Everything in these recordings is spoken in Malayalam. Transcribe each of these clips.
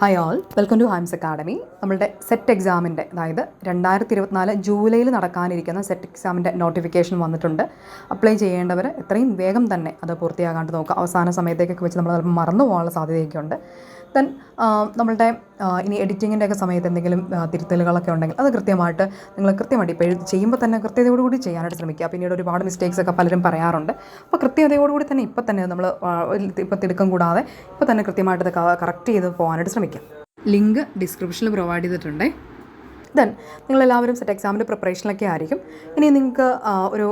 Hi all, welcome to Haims academy. നമ്മളുടെ സെറ്റ് എക്സാമിൻ്റെ, അതായത് 2024 ജൂലൈയിൽ നടക്കാനിരിക്കുന്ന സെറ്റ് എക്സാമിൻ്റെ നോട്ടിഫിക്കേഷൻ വന്നിട്ടുണ്ട്. അപ്ലൈ ചെയ്യേണ്ടവർ എത്രയും വേഗം തന്നെ അത് പൂർത്തിയാകാണ്ട് നോക്കുക. അവസാന സമയത്തേക്കൊക്കെ വെച്ച് നമ്മൾ ചിലപ്പോൾ മറന്നു പോകാനുള്ള സാധ്യതയൊക്കെ ഉണ്ട്. ദെൻ നമ്മളുടെ ഇനി എഡിറ്റിങ്ങിൻ്റെയൊക്കെ സമയത്ത് എന്തെങ്കിലും തിരുത്തലുകളൊക്കെ ഉണ്ടെങ്കിൽ അത് കൃത്യമായിട്ട് നിങ്ങൾ കൃത്യമായിട്ട് ഇപ്പോൾ ചെയ്യുമ്പോൾ തന്നെ കൃത്യതയോടുകൂടി ചെയ്യാനായിട്ട് ശ്രമിക്കുക. പിന്നീട് ഒരുപാട് മിസ്റ്റേക്സ് ഒക്കെ പലരും പറയാറുണ്ട്. അപ്പോൾ കൃത്യതയോടുകൂടി തന്നെ ഇപ്പോൾ തന്നെ നമ്മൾ ഇപ്പോൾ തിടുക്കം കൂടാതെ ഇപ്പോൾ തന്നെ കൃത്യമായിട്ട് ഇത് കറക്റ്റ് ചെയ്ത് പോകാനായിട്ട് ശ്രമിക്കാം. ലിങ്ക് ഡിസ്ക്രിപ്ഷനിൽ പ്രൊവൈഡ് ചെയ്തിട്ടുണ്ട്. ദെൻ നിങ്ങളെല്ലാവരും സെറ്റ് എക്സാമിൻ്റെ പ്രിപ്പറേഷനിലൊക്കെ ആയിരിക്കും. ഇനി നിങ്ങൾക്ക് ഒരു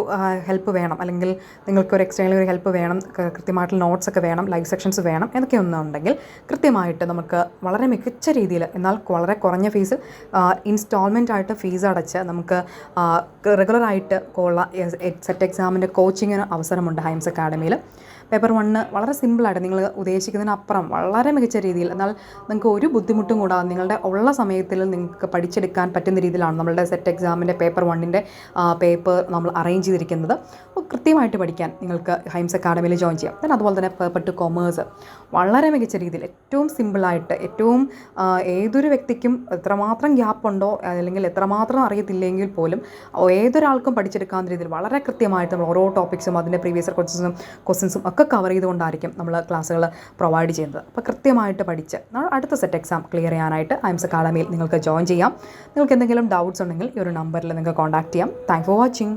ഹെൽപ്പ് വേണം, അല്ലെങ്കിൽ നിങ്ങൾക്കൊരു എക്സ്റ്റേണൽ ഒരു ഹെൽപ്പ് വേണം, കൃത്യമായിട്ടുള്ള നോട്ട്സൊക്കെ വേണം, ലൈവ് സെക്ഷൻസ് വേണം എന്നൊക്കെ ഒന്നുണ്ടെങ്കിൽ കൃത്യമായിട്ട് നമുക്ക് വളരെ മികച്ച രീതിയിൽ, എന്നാൽ വളരെ കുറഞ്ഞ ഫീസ്, ഇൻസ്റ്റാൾമെൻ്റ് ആയിട്ട് ഫീസ് അടച്ച് നമുക്ക് റെഗുലറായിട്ട് ഉള്ള സെറ്റ് എക്സാമിൻ്റെ കോച്ചിങ്ങിന് അവസരമുണ്ട് ഹൈംസ് അക്കാഡമിയിൽ. പേപ്പർ 1 വളരെ സിമ്പിളായിട്ട് നിങ്ങൾ ഉദ്ദേശിക്കുന്നതിനപ്പുറം വളരെ മികച്ച രീതിയിൽ, എന്നാൽ നിങ്ങൾക്ക് ഒരു ബുദ്ധിമുട്ടും കൂടാതെ നിങ്ങളുടെ ഉള്ള സമയത്തിൽ നിങ്ങൾക്ക് പഠിച്ചെടുക്കാൻ പറ്റുന്ന രീതിയിലാണ് നമ്മളുടെ സെറ്റ് എക്സാമിൻ്റെ പേപ്പർ 1 പേപ്പർ നമ്മൾ അറേഞ്ച് ചെയ്തിരിക്കുന്നത്. അപ്പോൾ കൃത്യമായിട്ട് പഠിക്കാൻ നിങ്ങൾക്ക് ഹൈംസ് അക്കാഡമിയിൽ ജോയിൻ ചെയ്യാം. then അതുപോലെ തന്നെ പേപ്പർ 2 കൊമേഴ്സ് വളരെ മികച്ച രീതിയിൽ ഏറ്റവും സിമ്പിളായിട്ട്, ഏറ്റവും ഏതൊരു വ്യക്തിക്കും എത്രമാത്രം ഗ്യാപ്പുണ്ടോ അല്ലെങ്കിൽ എത്രമാത്രം അറിയത്തില്ലെങ്കിൽ പോലും ഏതൊരാൾക്കും പഠിച്ചെടുക്കാവുന്ന രീതിയിൽ വളരെ കൃത്യമായിട്ട് നമ്മൾ ഓരോ ടോപ്പിക്സും അതിൻ്റെ പ്രീവിയസ് ക്വസ്റ്റ്യൻസും ഒക്കെ കവർ ചെയ്തുകൊണ്ടായിരിക്കും നമ്മൾ ക്ലാസ്സുകൾ പ്രൊവൈഡ് ചെയ്യുന്നത്. അപ്പോൾ കൃത്യമായിട്ട് പഠിച്ച് അടുത്ത സെറ്റ് എക്സാം ക്ലിയർ ചെയ്യാനായിട്ട് ഹൈംസ് അക്കാഡമിയിൽ നിങ്ങൾക്ക് ജോയിൻ ചെയ്യാം. നിങ്ങൾക്ക് എന്തെങ്കിലും ഡൗട്ട്സ് ഉണ്ടെങ്കിൽ ഈ ഒരു നമ്പറിൽ നിങ്ങൾക്ക് കോൺടാക്ട് ചെയ്യാം. Thanks for watching.